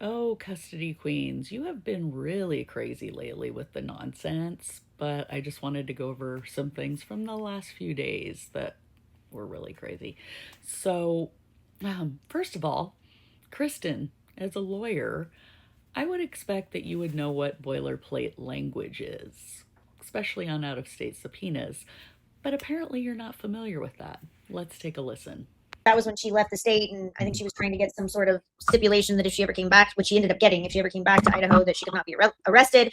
Oh, custody queens, you have been really crazy lately with the nonsense, but I just wanted to go over some things from the last few days that were really crazy. So, first of all, Kristen, as a lawyer, I would expect that you would know what boilerplate language is, especially on out of state subpoenas, but apparently you're not familiar with that. Let's take a listen. That was when she left the state, and I think she was trying to get some sort of stipulation that if she ever came back, which she ended up getting, if she ever came back to Idaho, that she could not be arrested.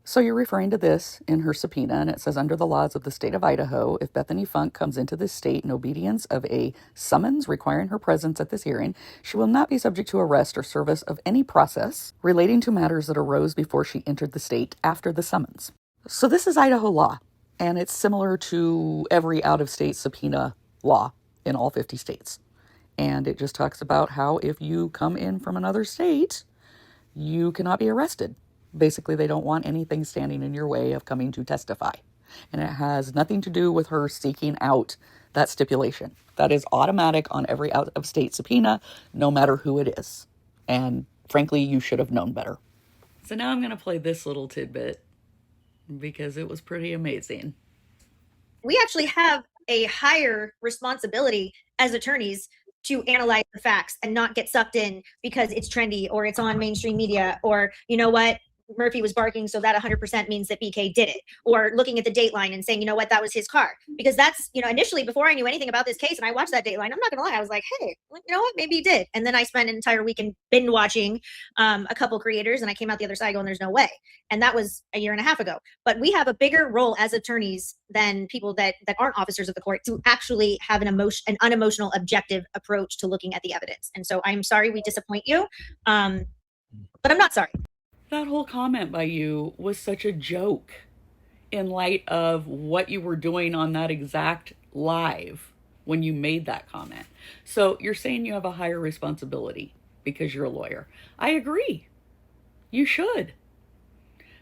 So you're referring to this in her subpoena, and it says, under the laws of the state of Idaho, if Bethany Funk comes into this state in obedience of a summons requiring her presence at this hearing, she will not be subject to arrest or service of any process relating to matters that arose before she entered the state after the summons. So this is Idaho law, and it's similar to every out-of-state subpoena law in all 50 states. And it just talks about how if you come in from another state, you cannot be arrested. Basically, they don't want anything standing in your way of coming to testify. And it has nothing to do with her seeking out that stipulation. That is automatic on every out of state subpoena, no matter who it is. And frankly, you should have known better. So now I'm going to play this little tidbit because it was pretty amazing. We actually have a higher responsibility as attorneys to analyze the facts and not get sucked in because it's trendy or it's on mainstream media, or you know what, Murphy was barking, so that 100% means that BK did it. Or looking at the dateline and saying, you know what, that was his car. Because that's, initially before I knew anything about this case and I watched that dateline, I'm not going to lie, I was like, hey, you know what, maybe he did. And then I spent an entire weekend binge watching a couple creators, and I came out the other side going, there's no way. And that was a year and a half ago. But we have a bigger role as attorneys than people that aren't officers of the court to actually have an unemotional, objective approach to looking at the evidence. And so I'm sorry we disappoint you, but I'm not sorry. That whole comment by you was such a joke in light of what you were doing on that exact live when you made that comment. So you're saying you have a higher responsibility because you're a lawyer. I agree. You should.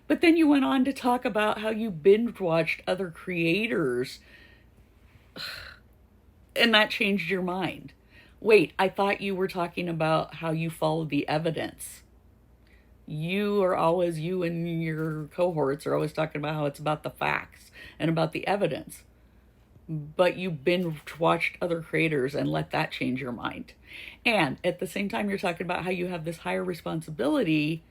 But then you went on to talk about how you binge watched other creators and that changed your mind. Wait, I thought you were talking about how you follow the evidence. You and your cohorts are always talking about how it's about the facts and about the evidence. But you binge watched other creators and let that change your mind. And at the same time, you're talking about how you have this higher responsibility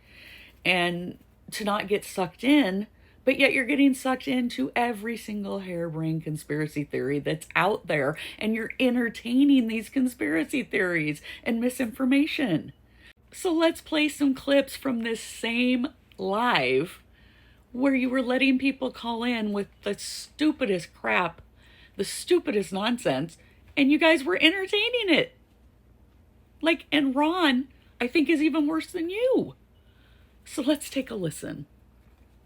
and to not get sucked in, but yet you're getting sucked into every single harebrained conspiracy theory that's out there, and you're entertaining these conspiracy theories and misinformation. So let's play some clips from this same live where you were letting people call in with the stupidest crap, the stupidest nonsense, and you guys were entertaining it. And Ron, I think, is even worse than you. So let's take a listen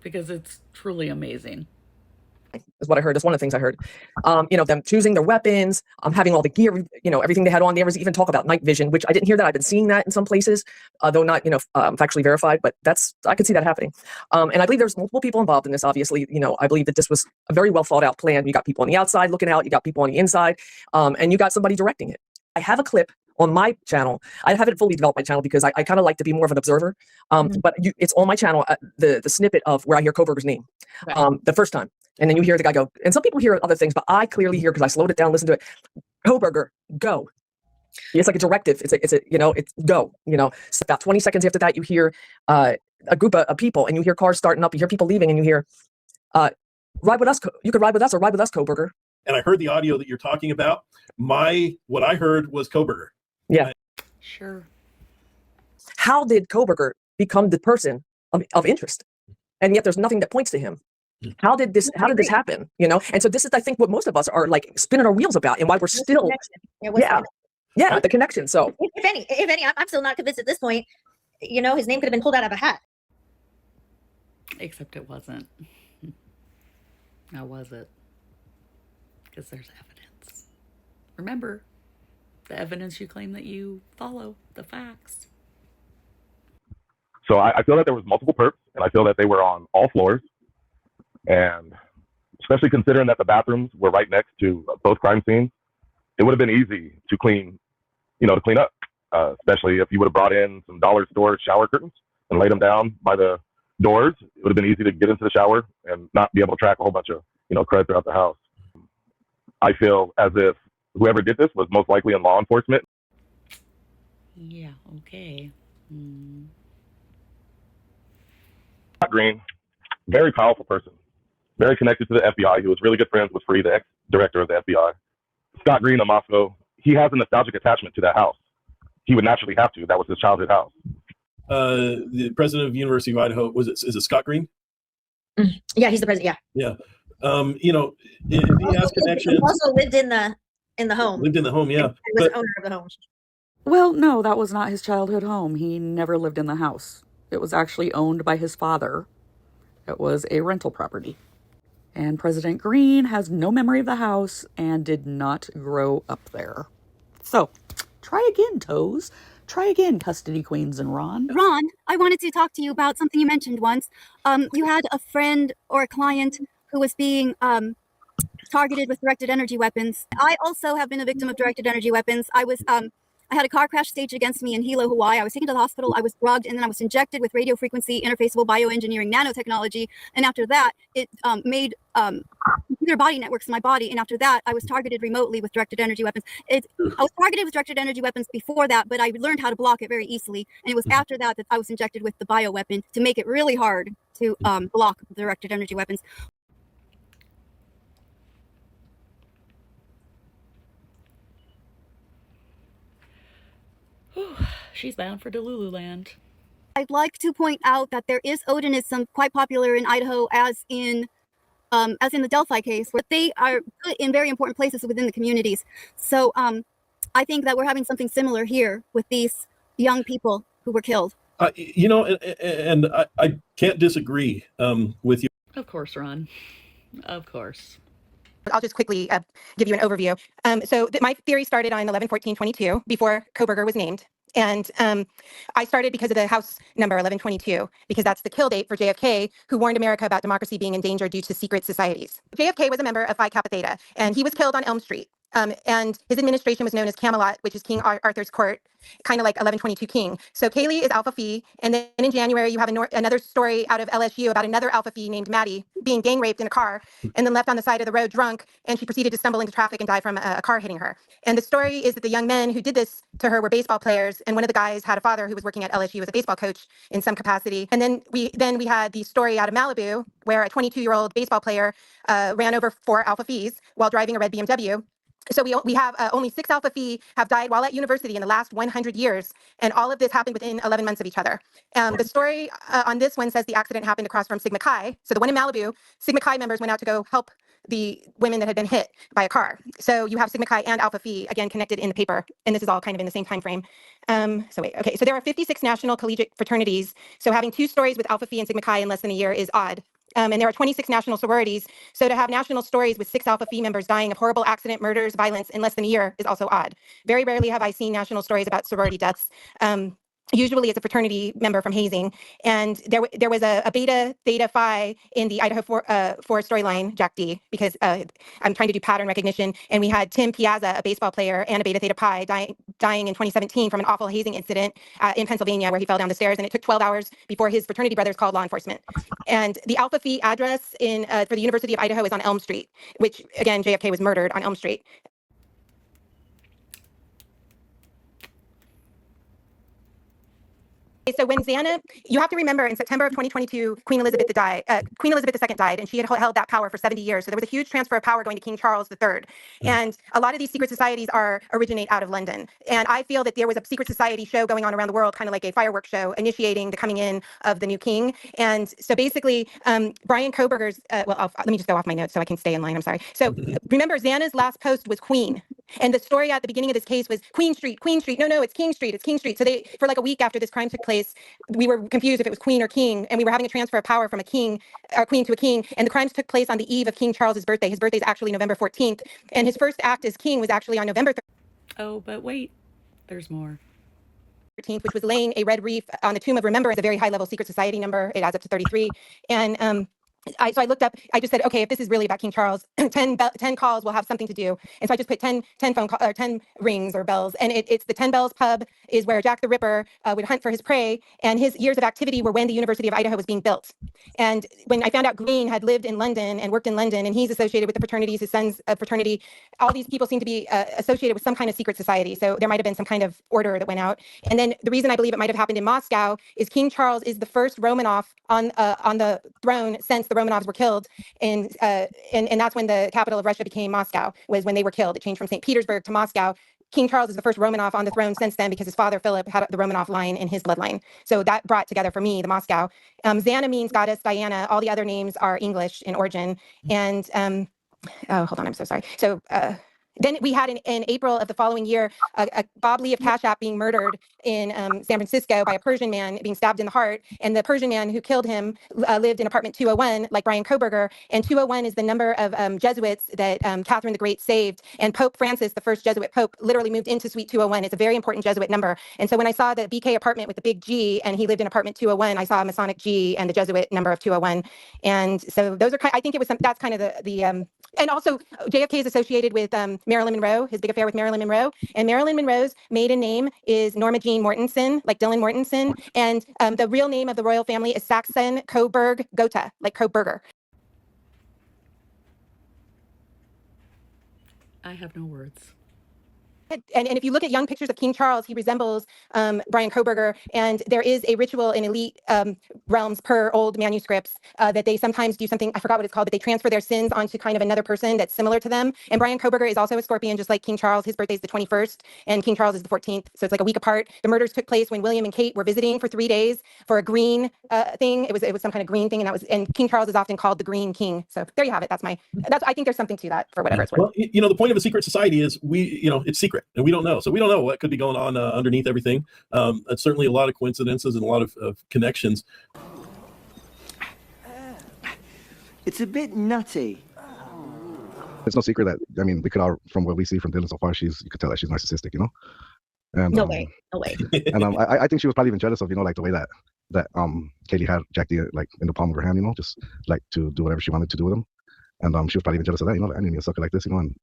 because it's truly amazing. Is what I heard. That's one of the things I heard. Them choosing their weapons, having all the gear, everything they had on. There was even talk about night vision, which I didn't hear that. I've been seeing that in some places, though not, factually verified, but I could see that happening. And I believe there's multiple people involved in this. Obviously, I believe that this was a very well thought out plan. You got people on the outside looking out, you got people on the inside, and you got somebody directing it. I have a clip on my channel. I haven't fully developed my channel because I kind of like to be more of an observer. But it's on my channel, the snippet of where I hear Koberger's name, the first time. And then you hear the guy go, and some people hear other things, but I clearly hear, because I slowed it down, listen to it. Koberger, go. It's like a directive. It's go. So about 20 seconds after that, you hear a group of people, and you hear cars starting up. You hear people leaving, and you hear, ride with us. You could ride with us, or ride with us, Koberger. And I heard the audio that you're talking about. What I heard was Koberger. Yeah. Sure. How did Koberger become the person of interest? And yet there's nothing that points to him. How did this happen? And so this is, I think, what most of us are like spinning our wheels about, and why we're still, the connection. So if any, I'm still not convinced at this point. His name could have been pulled out of a hat. Except it wasn't. Now was it? Because there's evidence. Remember, the evidence you claim that you follow, the facts. So I feel that there was multiple perps, and I feel that they were on all floors. And especially considering that the bathrooms were right next to both crime scenes, it would have been easy to clean up. especially if you would have brought in some dollar store shower curtains and laid them down by the doors. It would have been easy to get into the shower and not be able to track a whole bunch of, crud throughout the house. I feel as if whoever did this was most likely in law enforcement. Yeah, okay. Scott Green, very powerful person, very connected to the FBI. He was really good friends with Free, the ex-director of the FBI. Scott Green of Moscow, he has a nostalgic attachment to that house. He would naturally have to. That was his childhood house. The president of the University of Idaho, is it Scott Green? Yeah, he's the president. Yeah. If he has connections. Also lived in the home. Lived in the home, yeah. He was the owner of the home. Well, no, that was not his childhood home. He never lived in the house. It was actually owned by his father. It was a rental property. And President Green has no memory of the house and did not grow up there. So, try again, Toes. Try again, custody queens and Ron. Ron, I wanted to talk to you about something you mentioned once. You had a friend or a client who was being targeted with directed energy weapons. I also have been a victim of directed energy weapons. I had a car crash staged against me in Hilo, Hawaii. I was taken to the hospital. I was drugged, and then I was injected with radio frequency interfaceable bioengineering nanotechnology. And after that, it made computer body networks in my body. And after that, I was targeted remotely with directed energy weapons. I was targeted with directed energy weapons before that, but I learned how to block it very easily. And it was after that that I was injected with the bioweapon to make it really hard to block directed energy weapons. She's bound for Delulu land. I'd like to point out that there is Odinism quite popular in Idaho, as in the Delphi case, where they are put in very important places within the communities. So I think that we're having something similar here with these young people who were killed. And I can't disagree with you. Of course, Ron. Of course. I'll just quickly give you an overview. My theory started on 11/14/22 before Koberger was named. And I started because of the House number 1122, because that's the kill date for JFK, who warned America about democracy being in danger due to secret societies. JFK was a member of Phi Kappa Theta, and he was killed on Elm Street. And his administration was known as Camelot, which is King Arthur's court, kind of like 1122 King. So Kaylee is Alpha Phi, and then in January you have another story out of LSU about another Alpha Phi named Maddie being gang raped in a car and then left on the side of the road drunk, and she proceeded to stumble into traffic and die from a car hitting her. And the story is that the young men who did this to her were baseball players, and one of the guys had a father who was working at LSU as a baseball coach in some capacity. And then we had the story out of Malibu where a 22-year-old baseball player ran over 4 Alpha Phis while driving a red BMW. So we have only 6 Alpha Phi have died while at university in the last 100 years, and all of this happened within 11 months of each other. The story on this one says the accident happened across from Sigma Chi. So the one in Malibu, Sigma Chi members went out to go help the women that had been hit by a car. So you have Sigma Chi and Alpha Phi, again, connected in the paper, and this is all kind of in the same time frame. So there are 56 national collegiate fraternities, so having 2 stories with Alpha Phi and Sigma Chi in less than a year is odd. And there are 26 national sororities, so to have national stories with 6 Alpha Phi members dying of horrible accident, murders, violence in less than a year is also odd. Very rarely have I seen national stories about sorority deaths. Usually it's a fraternity member from hazing. And there was a Beta Theta Phi in the Idaho 4 storyline, Jack D, because I'm trying to do pattern recognition. And we had Tim Piazza, a baseball player, and a Beta Theta Pi dying in 2017 from an awful hazing incident in Pennsylvania where he fell down the stairs. And it took 12 hours before his fraternity brothers called law enforcement. And the Alpha Phi address for the University of Idaho is on Elm Street, which, again, JFK was murdered on Elm Street. So when Xana, you have to remember in September of 2022, Queen Elizabeth II died, and she had held that power for 70 years. So there was a huge transfer of power going to King Charles III. And a lot of these secret societies originate out of London. And I feel that there was a secret society show going on around the world, kind of like a fireworks show, initiating the coming in of the new king. And so basically, Brian Koberger's, let me just go off my notes so I can stay in line. I'm sorry. So remember, Xana's last post was Queen. And the story at the beginning of this case was Queen Street, Queen Street. No, it's King Street, it's King Street. So for like a week after this crime took place, we were confused if it was Queen or King, and we were having a transfer of power from a king, or Queen to a king, and the crimes took place on the eve of King Charles's birthday. His birthday is actually November 14th, and his first act as king was actually on November 13th. Oh, but wait, there's more. Which was laying a red wreath on the tomb of Remembrance, a very high-level secret society number. It adds up to 33. And so I looked up, I just said, okay, if this is really about King Charles, 10 calls will have something to do. And so I just put 10 phone call, or 10 rings or bells. And it's the 10 Bells pub is where Jack the Ripper would hunt for his prey. And his years of activity were when the University of Idaho was being built. And when I found out Green had lived in London and worked in London, and he's associated with the fraternities, his son's fraternity, all these people seem to be associated with some kind of secret society. So there might have been some kind of order that went out. And then the reason I believe it might have happened in Moscow is King Charles is the first Romanov on the throne since the Romanovs were killed. And that's when the capital of Russia became Moscow, was when they were killed. It changed from St. Petersburg to Moscow. King Charles is the first Romanov on the throne since then because his father Philip had the Romanov line in his bloodline. So that brought together for me the Moscow. Xana means goddess, Diana. All the other names are English in origin. And oh, hold on, I'm so sorry. So then we had in April of the following year, Bob Lee of Cash App being murdered in San Francisco by a Persian man being stabbed in the heart. And the Persian man who killed him lived in apartment 201, like Brian Koberger. And 201 is the number of Jesuits that Catherine the Great saved. And Pope Francis, the first Jesuit Pope, literally moved into suite 201. It's a very important Jesuit number. And so when I saw the BK apartment with the big G and he lived in apartment 201, I saw a Masonic G and the Jesuit number of 201. And so those are I think it was that's kind of the and also JFK is associated with Marilyn Monroe, his big affair with Marilyn Monroe. And Marilyn Monroe's maiden name is Norma Jean Mortensen, like Dylan Mortensen. And the real name of the royal family is Saxon Coburg Gotha, like Coburger. I have no words. And if you look at young pictures of King Charles, he resembles Brian Koberger. And there is a ritual in elite realms per old manuscripts that they sometimes do something, I forgot what it's called, but they transfer their sins onto kind of another person that's similar to them. And Brian Koberger is also a Scorpion, just like King Charles. His birthday is the 21st, and King Charles is the 14th. So it's like a week apart. The murders took place when William and Kate were visiting for 3 days for a green thing. It was some kind of green thing, and King Charles is often called the Green King. So there you have it. I think there's something to that for whatever it's worth. Well, the point of a secret society is it's secret and we don't know. So we don't know what could be going on underneath everything. It's certainly a lot of coincidences and a lot of connections. It's a bit nutty. It's no secret that, we could all, from what we see from Dylan so far, you could tell that she's narcissistic, And, no way. And I think she was probably even jealous of, like the way that Katie had Jack D like in the palm of her hand, just like to do whatever she wanted to do with him. And she was probably even jealous of that, like, I need a sucker like this, and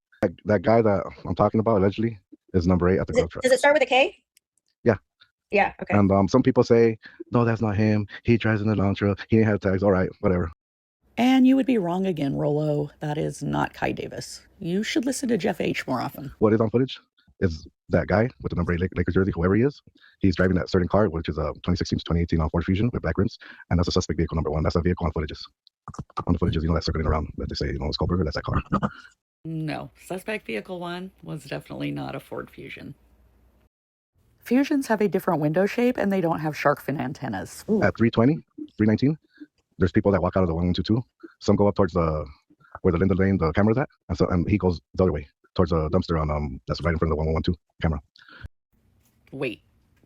that guy that I'm talking about allegedly is number 8 at the Grove Truck. Does it start with a K? Yeah. Yeah, okay. And some people say, no, that's not him. He drives in the Elantra. He ain't have tags. All right, whatever. And you would be wrong again, Rollo. That is not Kai Davis. You should listen to Jeff H. more often. What is on footage is that guy with the number 8 Lakers jersey, whoever he is. He's driving that certain car, which is a 2016 to 2018 Ford Fusion with black rims. And that's a suspect vehicle number 1. That's a vehicle on footages. On the footages, that's circling around that they say, it's Kohlberger, that's that car. No, suspect vehicle 1 was definitely not a Ford Fusion. Fusions have a different window shape and they don't have shark fin antennas. Ooh. At 320, 319, there's people that walk out of the 1122. Some go up towards where the Linda Lane, the camera's at, and he goes the other way towards a dumpster on that's right in front of the 1112 camera. Wait,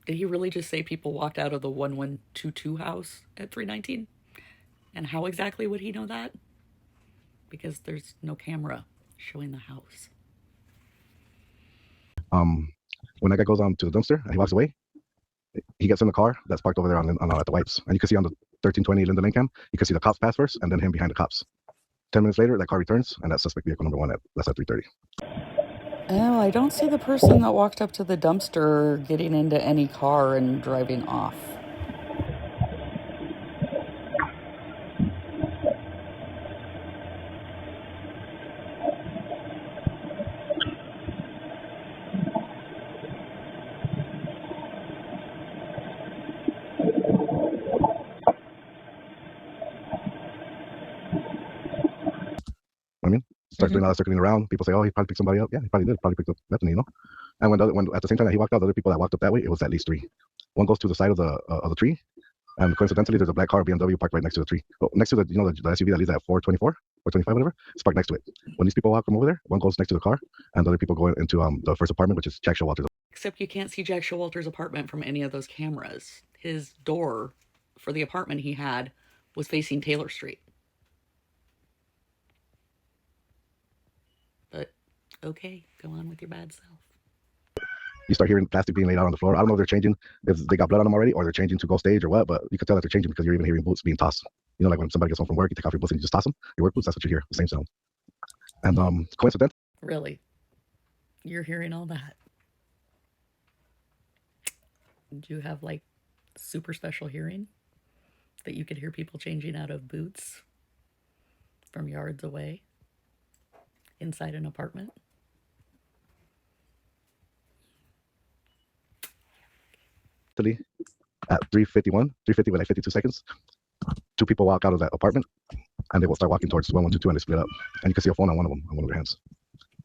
did he really just say people walked out of the 1122 house at 319? And how exactly would he know that? Because there's no camera showing the house. When that guy goes on to the dumpster and he walks away, he gets in the car that's parked over there at the wipes, and you can see on the 1320 Linda Lane cam, you can see the cops pass first, and then him behind the cops. 10 minutes later, that car returns, and that's suspect vehicle number 1. That's at 3:30. Oh, I don't see the person that walked up to the dumpster getting into any car and driving off. Starts doing all that circling around. People say, oh, he probably picked somebody up. Yeah, he probably did. Probably picked up Bethany, And when at the same time that he walked out, the other people that walked up that way, it was at least 3. One goes to the side of the tree, and coincidentally, there's a black car, BMW, parked right next to the tree. Well, next to the the SUV that leads at 424 or 25, whatever. It's parked next to it. When these people walk from over there, one goes next to the car, and the other people go into the first apartment, which is Jack Showalter's. Except you can't see Jack Showalter's apartment from any of those cameras. His door for the apartment he had was facing Taylor Street. But okay, go on with your bad self. You start hearing plastic being laid out on the floor. I don't know if they're changing, if they got blood on them already, or they're changing to go stage or what, but you can tell that they're changing because you're even hearing boots being tossed. You know, like when somebody gets home from work, you take off your boots and you just toss them. Your work boots, that's what you hear, the same sound. And coincidentally, Really? You're hearing all that? Do you have like super special hearing that you could hear people changing out of boots from yards away inside an apartment? at 3:50 with like 52 seconds, two people walk out of that apartment and they will start walking towards 1122 and they split up. And you can see a phone on one of them, on one of their hands.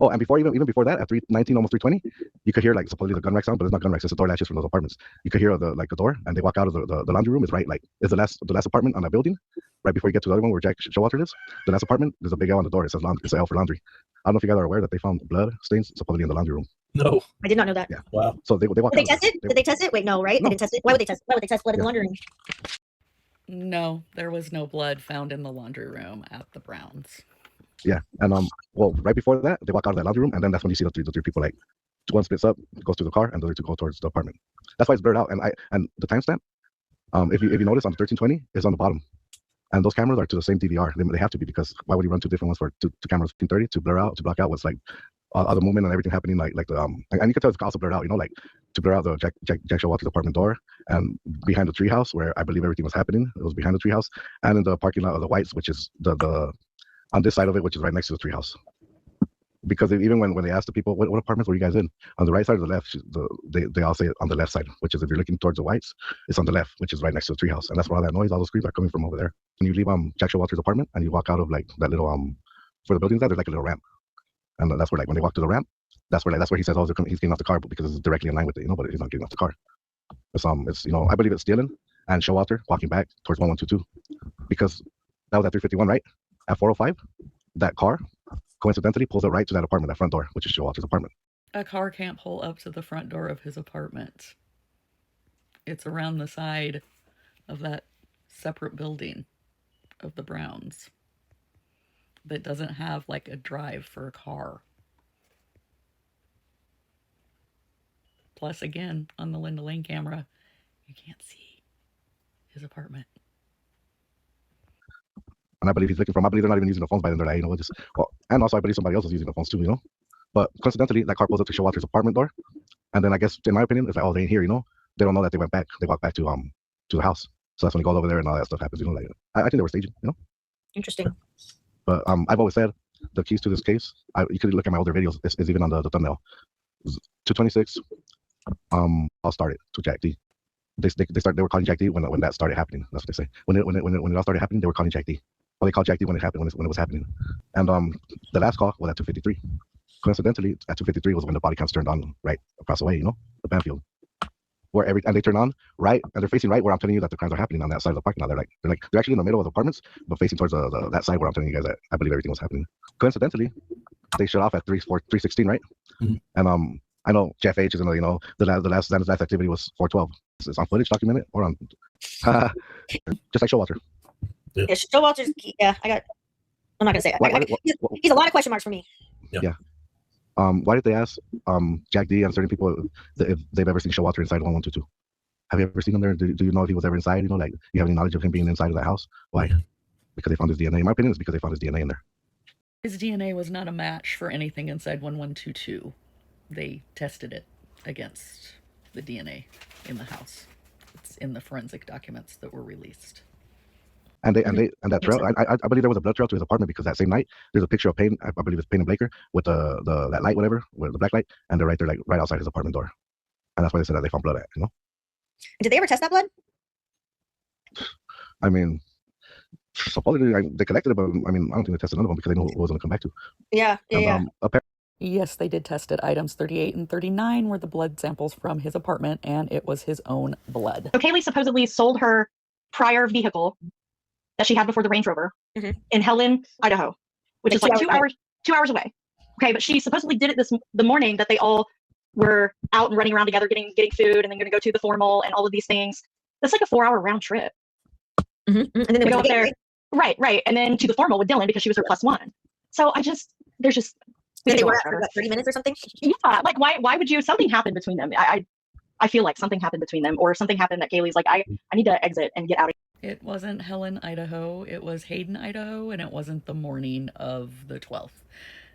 Oh, and before even before that, at 3:19, almost 3:20, you could hear like supposedly the gun rack sound, but it's not gun racks, it's the door latches from those apartments. You could hear the door, and they walk out of the laundry room. Is right, like is the last apartment on that building, right before you get to the other one where Jack Showalter lives. The last apartment, there's a big L on the door. It says laundry. It's an L for laundry. I don't know if you guys are aware that they found blood stains supposedly in the laundry room. No. I did not know that. Yeah. Wow. So they walk Did they out. test it? Did they test it? Wait, no, right? No. They didn't test it. Why would they test? Why would they test blood in the laundry room? No, there was no blood found in the laundry room at the Browns. Yeah, and well, right before that, they walk out of that laundry room, and then that's when you see the three people, like one splits up, goes to the car, and the other two go towards the apartment. That's why it's blurred out. And the timestamp, if you notice on the 1320, is on the bottom, and those cameras are to the same DVR. They have to be, because why would you run two different ones for two cameras 1530 to blur out, to block out what's like other movement and everything happening, like the and you can tell it's also blurred out, you know, like to blur out the Jack Showalter's apartment door, and behind the treehouse where I believe everything was happening, it was behind the treehouse, and in the parking lot of the Whites, which is the on this side of it, which is right next to the treehouse. Because even when they ask the people, what apartments were you guys in? On the right side or the left, they all say on the left side, which is if you're looking towards the Whites, it's on the left, which is right next to the treehouse. And that's where all that noise, all those screams are coming from over there. When you leave Jack Showalter's apartment and you walk out of like that little, where the building's at, there's like a little ramp. And that's where, like, when they walk to the ramp, that's where he says, oh, he's getting off the car, because it's directly in line with it, you know, but he's not getting off the car. It's you know, I believe it's Dylan and Showalter walking back towards 1122, because that was at 3:51, right? At 4:05, that car coincidentally pulls up right to that apartment, that front door, which is Showalter's apartment. A car can't pull up to the front door of his apartment. It's around the side of that separate building of the Browns that doesn't have like a drive for a car. Plus, again, on the Linda Lane camera, you can't see his apartment. And I believe he's looking from, I believe they're not even using the phones by then. They're like, you know, and also I believe somebody else is using the phones too, you know. But coincidentally, that car pulls up to Showalter's apartment door, and then I guess, in my opinion, it's like, oh, they ain't here, you know. They don't know that they went back. They walked back to the house. So that's when he goes over there and all that stuff happens, you know. Like, I think they were staging, you know. Interesting. But I've always said the keys to this case. You could look at my older videos. Is even on the thumbnail. 226. I'll start it to Jack D. They were calling Jack D when that started happening. That's what they say. When it all started happening, they were calling Jack D. Well, they called Jack D when it happened, when it was happening. And the last call was at 2:53. Coincidentally, at 2:53 was when the body cams turned on right across the way, you know, the Banfield, and they turn on right, and they're facing right where I'm telling you that the crimes are happening, on that side of the parking lot. They're actually in the middle of the apartments, but facing towards that side where I'm telling you guys that I believe everything was happening. Coincidentally, they shut off at 3:16, right? Mm-hmm. And I know Jeff H is in the, you know, the last activity was 4:12. It's on footage, documented, or on just like Showalter. Yeah, Showalter's. Yeah, I'm not gonna say it. He's a lot of question marks for me. Yeah. Why did they ask Jack D and certain people if they've ever seen Showalter inside 1122? Have you ever seen him there? Do you know if he was ever inside? You know, like, you have any knowledge of him being inside of that house? Why? Because they found his DNA. In my opinion, it's because they found his DNA in there. His DNA was not a match for anything inside 1122. They tested it against the DNA in the house. It's in the forensic documents that were released. And that trail, I believe there was a blood trail to his apartment, because that same night there's a picture of Payne, I believe it's Payne and Blaker, with that light, whatever, with the black light, and they're right there, like right outside his apartment door. And that's why they said that they found blood at, you know. Did they ever test that blood? I mean, supposedly they collected it, but I mean, I don't think they tested none of them, because they knew it was going to come back to. Yeah. Yes, they did test it. Items 38 and 39 were the blood samples from his apartment, and it was his own blood. So Kaylee supposedly sold her prior vehicle that she had before the Range Rover in Helen, Idaho, which is like 2 hours away. Okay, but she supposedly did it the morning that they all were out and running around together, getting food, and then going to go to the formal and all of these things. That's like a 4-hour round trip. And then they went over there, right, and then to the formal with Dylan, because she was her +1. So there's just. They were for 30 minutes or something. Yeah, like why would you? Something happened between them. I feel like something happened between them, or something happened that Kaylee's like, I need to exit and get out of here. It wasn't Helen, Idaho. It was Hayden, Idaho, and it wasn't the morning of the 12th.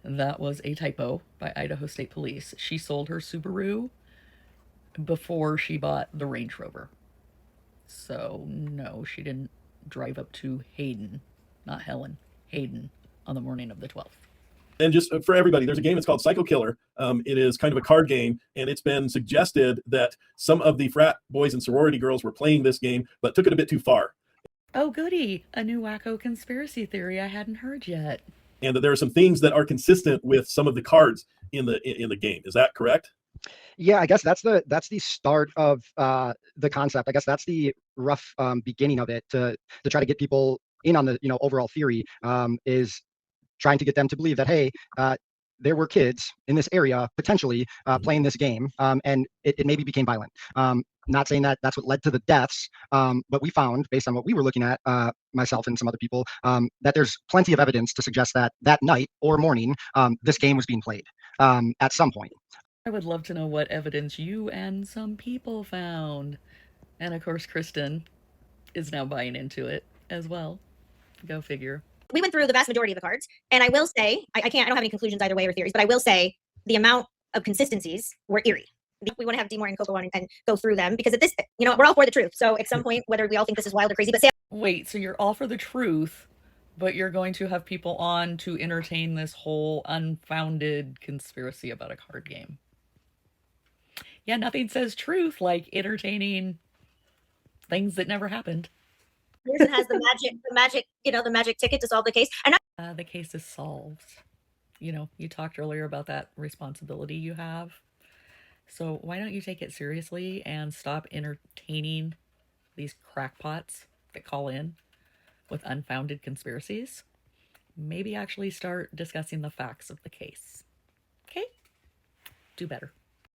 That was a typo by Idaho State Police. She sold her Subaru before she bought the Range Rover. So, no, she didn't drive up to Hayden, not Helen, Hayden, on the morning of the 12th. And just for everybody, there's a game that's called Psycho Killer. It is kind of a card game, and it's been suggested that some of the frat boys and sorority girls were playing this game, but took it a bit too far. Oh, goody. A new wacko conspiracy theory I hadn't heard yet. And that there are some things that are consistent with some of the cards in the game. Is that correct? Yeah, I guess that's the start of the concept. I guess that's the rough beginning of it to try to get people in on the overall theory, is trying to get them to believe that, hey, there were kids in this area potentially playing this game, and it maybe became violent. Not saying that that's what led to the deaths, but we found, based on what we were looking at, myself and some other people, that there's plenty of evidence to suggest that that night or morning, this game was being played at some point. I would love to know what evidence you and some people found. And of course, Kristen is now buying into it as well. Go figure. We went through the vast majority of the cards, and I will say, I don't have any conclusions either way or theories, but I will say the amount of consistencies were eerie. We want to have Demore and Coco on and go through them, because at this, we're all for the truth. So at some point, whether we all think this is wild or crazy, but Sam. Wait, so you're all for the truth, but you're going to have people on to entertain this whole unfounded conspiracy about a card game. Yeah, nothing says truth like entertaining things that never happened. Person has the magic ticket to solve the case. And the case is solved. You talked earlier about that responsibility you have. So why don't you take it seriously and stop entertaining these crackpots that call in with unfounded conspiracies? Maybe actually start discussing the facts of the case. Okay? Do better.